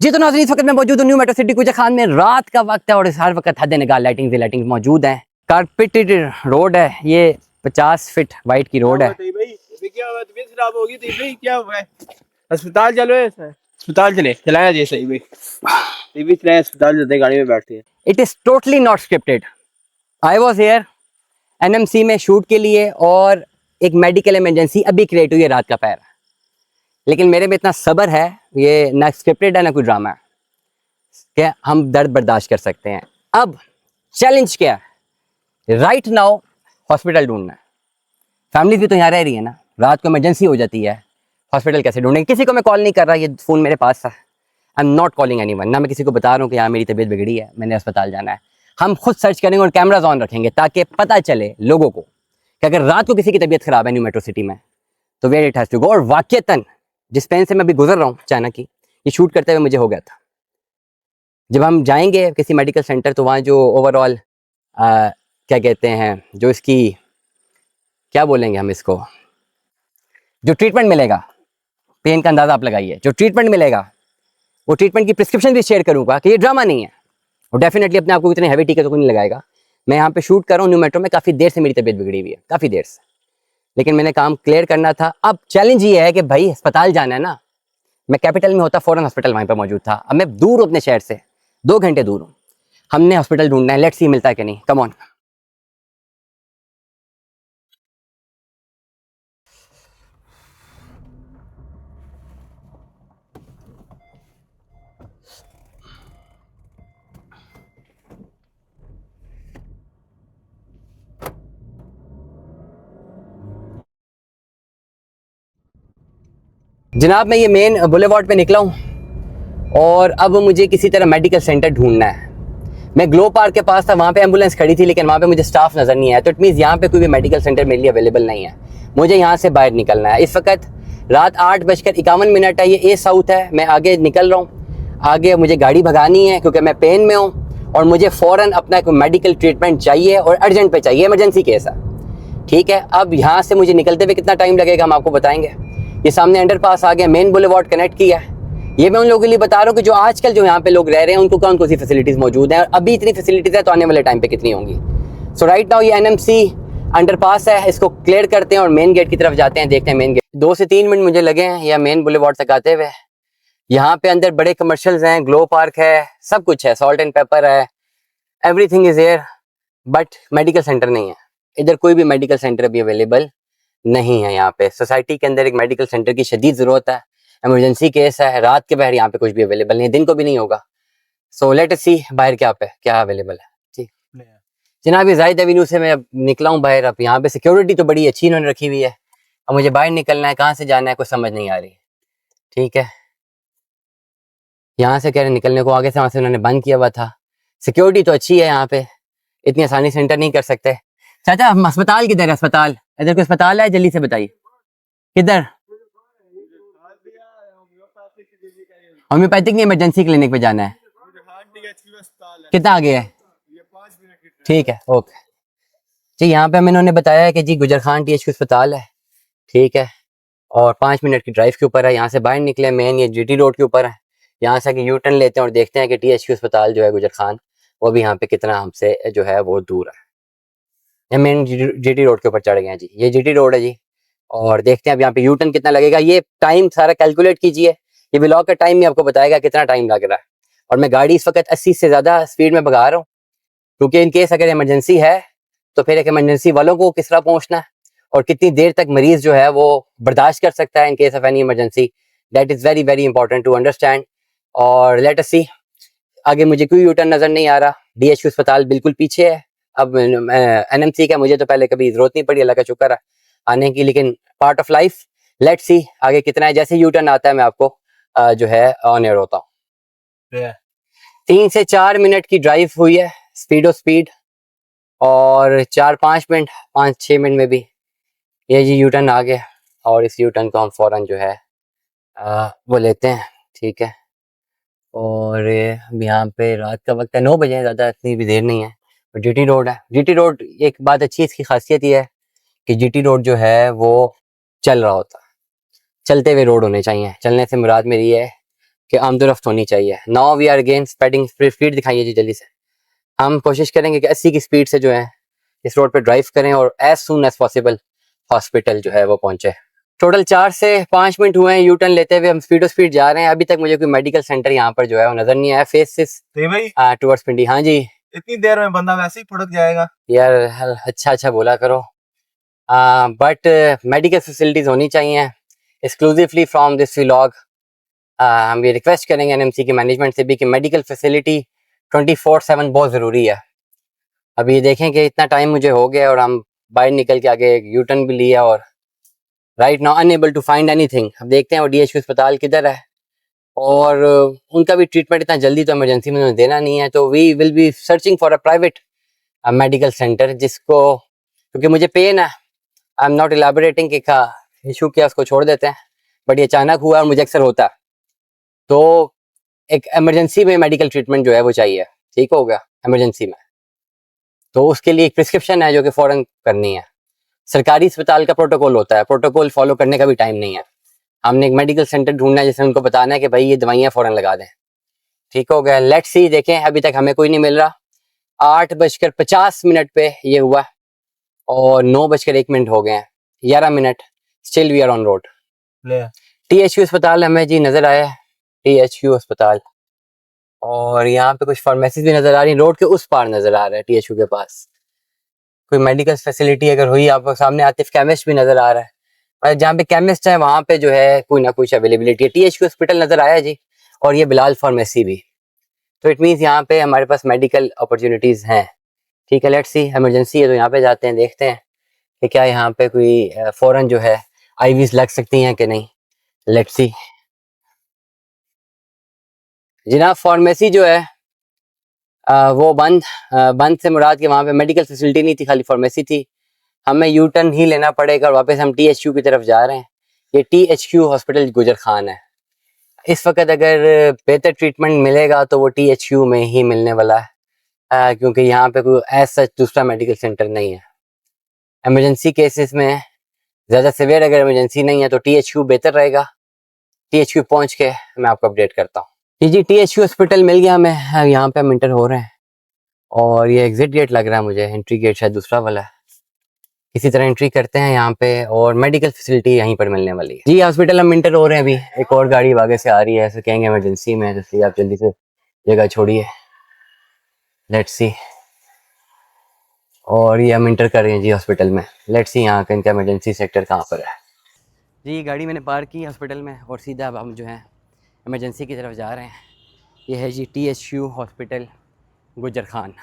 जी तो नाज़रीन, इस वक्त मैं मौजूद हूँ न्यू मेट्रो सिटी गुजर खान में। रात का वक्त है और इस हर वक्त हद निगाह लाइटिंग मौजूद हैं। कारपेटेड रोड है, ये 50 फीट वाइट की रोड है। क्या हुआ? तबीयत खराब होगी तो भाई क्या हुआ है? अस्पताल चलो है, अस्पताल चले चलाया जैसे ही भाई टीवी चलाए, अस्पताल जाते गाड़ी में बैठते हैं। It is totally not scripted. I was here NMC में शूट के लिए और एक मेडिकल इमरजेंसी अभी क्रिएट हुई है रात का पैर। लेकिन मेरे में इतना सब्र है, ये ना स्क्रिप्टेड है ना कोई ड्रामा है, क्या हम दर्द बर्दाश्त कर सकते हैं। अब चैलेंज क्या है? राइट नाउ हॉस्पिटल ढूंढना है। फैमिलीज भी तो यहाँ रह रही है ना, रात को इमरजेंसी हो जाती है, हॉस्पिटल कैसे ढूंढेंगे? किसी को मैं कॉल नहीं कर रहा, ये फ़ोन मेरे पास था। I am not calling anyone. ना मैं किसी को बता रहा हूँ कि यहाँ मेरी तबीयत बिगड़ी है, मैंने अस्पताल जाना है। हम खुद सर्च करेंगे और कैमराज ऑन रखेंगे ताकि पता चले लोगों को कि अगर रात को किसी की तबीयत खराब है न्यू मेट्रो सिटी में तो where it has to go. और वाकईतन जिस पेन से मैं अभी गुजर रहा हूँ अचानक ही, ये शूट करते हुए मुझे हो गया था। जब हम जाएंगे किसी मेडिकल सेंटर तो वहाँ जो ओवरऑल क्या कहते हैं, जो इसकी क्या बोलेंगे हम इसको, जो ट्रीटमेंट मिलेगा, पेन का अंदाज़ा आप लगाइए, जो ट्रीटमेंट मिलेगा वो ट्रीटमेंट की प्रिस्क्रिप्शन भी शेयर करूंगा कि ये ड्रामा नहीं है। और डेफिनेटली अपने आप को इतने हैवी टीके तो कोई नहीं लगाएगा। मैं यहाँ पे शूट कर रहा हूँ न्यू मेट्रो में, काफ़ी देर से मेरी तबीयत बिगड़ी हुई है, काफ़ी देर से, लेकिन मैंने काम क्लियर करना था। अब चैलेंज ये है कि भाई अस्पताल जाना है ना, मैं कैपिटल में होता फ़ौरन हॉस्पिटल वहीं पर मौजूद था। अब मैं दूर हूँ अपने शहर से, 2 घंटे दूर हूँ। हमने हॉस्पिटल ढूंढना है, लेट्स सी मिलता है कि नहीं। Come on. जनाब मैं ये मेन बुलेवार्ड पे निकला हूँ और अब मुझे किसी तरह मेडिकल सेंटर ढूंढना है। मैं ग्लो पार्क के पास था, वहाँ पे एम्बुलेंस खड़ी थी, लेकिन वहाँ पे मुझे स्टाफ नज़र नहीं आया। तो इट मीन्स यहाँ पे कोई भी मेडिकल सेंटर मेरे लिए अवेलेबल नहीं है। मुझे यहाँ से बाहर निकलना है। इस वक्त रात 8:51 है, ये ए साउथ है। मैं आगे निकल रहा हूँ, आगे मुझे गाड़ी भगानी है क्योंकि मैं पेन में हूँ और मुझे फ़ौरन अपना एक मेडिकल ट्रीटमेंट चाहिए और अर्जेंट पे चाहिए, इमरजेंसी केस है। ठीक है, अब यहाँ से मुझे निकलते हुए कितना टाइम लगेगा हम आपको बताएंगे। ये सामने अंडरपास आ गया, मेन बुलेवार्ड कनेक्ट किया है। ये मैं उन लोगों के लिए बता रहा हूँ कि जो आजकल जो यहाँ पे लोग रह रहे हैं उनको कौन कौन सी फैसिलिटीज़ मौजूद हैं, और अभी इतनी फैसिलिटीज़ है तो आने वाले टाइम पे कितनी होंगी। सो राइट नाउ ये NMC अंडरपास है, इसको क्लियर करते हैं और मेन गेट की तरफ जाते हैं, देखते हैं मेन गेट। 2 से 3 मिनट मुझे लगे हैं या मेन बुलेवार्ड तक आते हुए। यहाँ पे अंदर बड़े कमर्शियल्स हैं, ग्लो पार्क है, सब कुछ है, सॉल्ट एंड पेपर है, everything is air, but medical centre नहीं है। इधर कोई भी मेडिकल सेंटर भी अवेलेबल नहीं है। यहाँ पे सोसाइटी के अंदर एक मेडिकल सेंटर की शदीद ज़रूरत है। इमरजेंसी केस है, रात के बाहर यहाँ पे कुछ भी अवेलेबल नहीं है, दिन को भी नहीं होगा। सो लेट अस सी बाहर क्या अवेलेबल है। जी जनाब, ये जाहिद एवेन्यू से मैं अब निकला हूँ बाहर। अब यहाँ पे सिक्योरिटी तो बड़ी अच्छी इन्होंने रखी हुई है। अब मुझे बाहर निकलना है, कहाँ से जाना है कुछ समझ नहीं आ रही। ठीक है, यहाँ से कह रहे निकलने को, आगे से वहाँ से उन्होंने बंद किया हुआ था। सिक्योरिटी तो अच्छी है यहाँ पे, इतनी आसानी से एंटर नहीं कर सकते। चाचा अस्पताल किधर है? अस्पताल इधर कोई अस्पताल है? जल्दी से बताइए किधर। होम्योपैथिक नहीं, इमरजेंसी क्लिनिक पे जाना है। कितना आगे है? ठीक है, ओके जी। यहाँ पे इन्होंने बताया है कि जी गुजर खान THQ अस्पताल है। ठीक है, और 5 मिनट की ड्राइव के ऊपर है। यहाँ से बाहर निकले, मेन ये GT रोड के ऊपर है। यहाँ से आगे यू टर्न लेते हैं और देखते हैं कि THQ अस्पताल जो है गुजर खान, वो भी यहाँ पे कितना हमसे जो है वो दूर है। ये मेन GT रोड के ऊपर चढ़ गए हैं जी, ये GT रोड है जी। और देखते हैं अब यहाँ पे यू टर्न कितना लगेगा। ये टाइम सारा कैलकुलेट कीजिए, ये व्लॉग का टाइम ही आपको बताएगा कितना टाइम लग रहा है। और मैं गाड़ी इस वक्त 80 से ज़्यादा स्पीड में भगा रहा हूँ क्योंकि इन केस अगर इमरजेंसी है तो फिर एक इमरजेंसी वालों को किस तरह पहुँचना है और कितनी देर तक मरीज जो है वो बर्दाश्त कर सकता है in case of any emergency, that is very very important to understand. और लेट अस सी, आगे मुझे कोई यूटर्न नज़र नहीं आ रहा। DHQ अस्पताल बिल्कुल पीछे है। अब NMC का मुझे तो पहले कभी ज़रूरत नहीं पड़ी, अल्लाह का शुक्र है, आने की, लेकिन part of life. Let's see आगे कितना है। जैसे यूटर्न आता है मैं आपको जो है ऑन एयर होता हूँ। 3 से 4 मिनट की ड्राइव हुई है, स्पीड और 4-5 मिनट, 5-6 मिनट में भी ये जी यूटर्न आ गया। और इस यूटर्न को हम फौरन जो है वो लेते हैं। ठीक है, और अब यहाँ पे रात का वक्त है, 9 बजे, ज़्यादा इतनी भी देर नहीं है। और GT रोड है। GT रोड एक बात अच्छी इसकी खासियत ये है कि GT रोड जो है वो चल रहा होता है, चलते हुए रोड होने चाहिए। चलने से मुराद मेरी है कि आमदोरफ्त होनी चाहिए। Now we are again speeding, speed दिखाइए जी जल्दी से। हम कोशिश करेंगे कि 80 की स्पीड से जो है इस रोड पे ड्राइव करें और as soon as possible hospital जो है वो पहुंचे। टोटल 4 से 5 मिनट हुए हैं यू टर्न लेते हुए, हम स्पीड जा रहे हैं। अभी तक मुझे कोई मेडिकल सेंटर यहाँ पर जो है वो नजर नहीं आया। फेस भाई टुवर्ड्स पिंडी। हाँ जी। इतनी देर में बंदा वैसे ही फुड़क जाएगा यार अच्छा बोला करो। बट मेडिकल फैसिलिटीज होनी चाहिए एक्सक्लूसिवली फ्रॉम दिस व्लॉग। हम ये रिक्वेस्ट करेंगे एनएमसी की मैनेजमेंट से भी कि मेडिकल फैसिलिटी 24/7 बहुत ज़रूरी है। अभी देखें कि इतना टाइम मुझे हो गया और हम बाहर निकल के आगे यू टर्न भी लिया और right now unable to find anything. अब देखते हैं वो DHQ अस्पताल किधर है और उनका भी ट्रीटमेंट इतना जल्दी तो इमरजेंसी में उन्हें देना नहीं है। तो we will be searching for a private medical centre जिसको, क्योंकि मुझे पेन है, आई एम नॉट इलाबोरेटिंग कि का इशू किया उसको छोड़ देते हैं, बट ये अचानक हुआ और मुझे अक्सर होता है। तो एक इमरजेंसी में मेडिकल ट्रीटमेंट जो है वो चाहिए, ठीक हो गया इमरजेंसी में, तो उसके लिए एक प्रिस्क्रिप्शन है जो कि फ़ौरन करनी है। सरकारी अस्पताल का प्रोटोकॉल होता है, प्रोटोकॉल फॉलो करने का भी टाइम नहीं है। हमने एक मेडिकल सेंटर ढूंढना है जिसमें उनको बताना है कि भाई ये दवाइयाँ फ़ौरन लगा दें, ठीक हो गया। लेट्स सी, देखें अभी तक हमें कोई नहीं मिल रहा। 8:50 पे ये हुआ और 9:01 हो गए हैं, 11 minute, still we are on road. THQ अस्पताल हमें जी नज़र आया है, THQ अस्पताल, और यहाँ पे कुछ फार्मेसीज भी नज़र आ रही हैं। रोड के उस पार नज़र आ रहा है THQ के पास कोई मेडिकल फैसिलिटी अगर हुई। आपको सामने आतिफ केमिस्ट भी नज़र आ रहा है, और जहाँ पे केमिस्ट है वहाँ पे जो है कोई ना कुछ अवेलेबिलिटी है। THQ हॉस्पिटल नज़र आया जी, और ये बिलाल फार्मेसी भी। तो इट मीन्स यहाँ पे हमारे पास मेडिकल अपॉर्चुनिटीज़ हैं, ठीक है। लेट्स सी, इमरजेंसी है तो यहाँ पे जाते हैं, देखते हैं कि क्या यहाँ पे कोई फ़ौरन जो है IVs लग सकती हैं कि नहीं। लेट्स सी जनाब। फार्मेसी जो है वो बंद से मुराद के वहाँ पे मेडिकल फैसिलिटी नहीं थी, खाली फार्मेसी थी। हमें यू टर्न ही लेना पड़ेगा और वापस हम THQ की तरफ जा रहे हैं। ये THQ हॉस्पिटल गुजर खान है। इस वक्त अगर बेहतर ट्रीटमेंट मिलेगा तो वो THQ में ही मिलने वाला है, क्योंकि यहाँ पे कोई ऐसा सच दूसरा मेडिकल सेंटर नहीं है। इमरजेंसी केसेस में ज़्यादा सिवियर अगर इमरजेंसी नहीं है तो THQ बेहतर रहेगा। THQ पहुँच के मैं आपको अपडेट करता हूँ। जी THQ हॉस्पिटल मिल गया हमें, यहाँ पे हम इंटर हो रहे हैं और ये एग्जिट गेट लग रहा है मुझे, एंट्री गेट शायद दूसरा वाला है। इसी तरह एंट्री करते हैं यहाँ पे और मेडिकल फैसिलिटी यहीं पर मिलने वाली है जी। हॉस्पिटल हम इंटर हो रहे हैं। अभी एक और गाड़ी आगे से आ रही है, ऐसे कहेंगे इमरजेंसी में, तो इसलिए आप जल्दी से जगह छोड़िए। लेट्स सी, और ये हम इंटर कर रहे हैं जी हॉस्पिटल में। लेट्स सी यहाँ का इनका इमरजेंसी सेक्टर कहाँ पर है जी। गाड़ी मैंने पार्क की हॉस्पिटल में और सीधा अब हम जो है इमरजेंसी की तरफ जा रहे हैं। ये है जी THQ हॉस्पिटल गुजर खान।